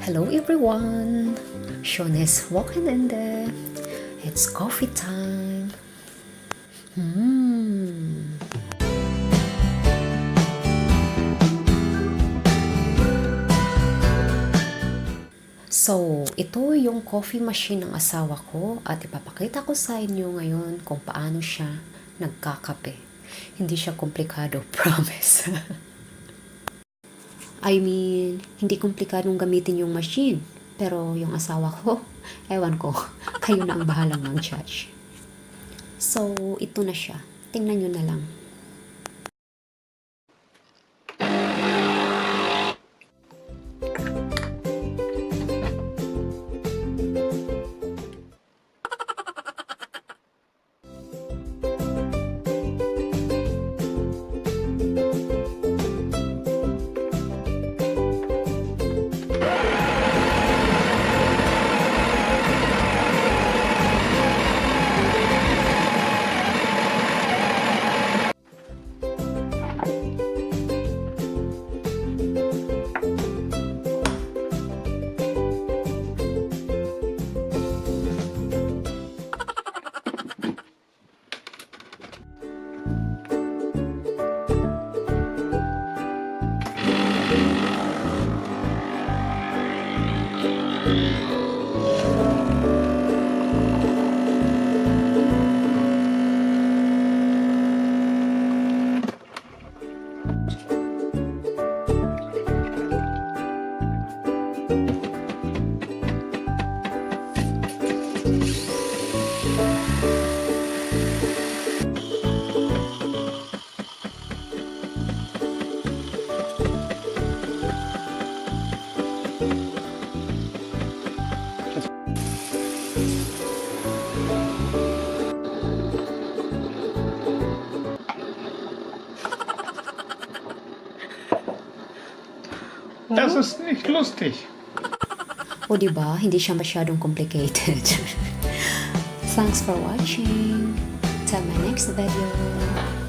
Hello everyone! Sean is walking in there. It's coffee time. Hmm. So, ito yung coffee machine ng asawa ko at ipapakita ko sa inyo ngayon kung paano siya nagkakape. Hindi siya komplikado, promise. Hindi komplikadong gamitin yung machine. Pero yung asawa ko, ewan ko, kayo na ang bahalang mag-judge. So, ito na siya. Tingnan nyo na lang. Das ist nicht lustig. O diba, hindi siya masyadong complicated. Thanks for watching. Till my next video.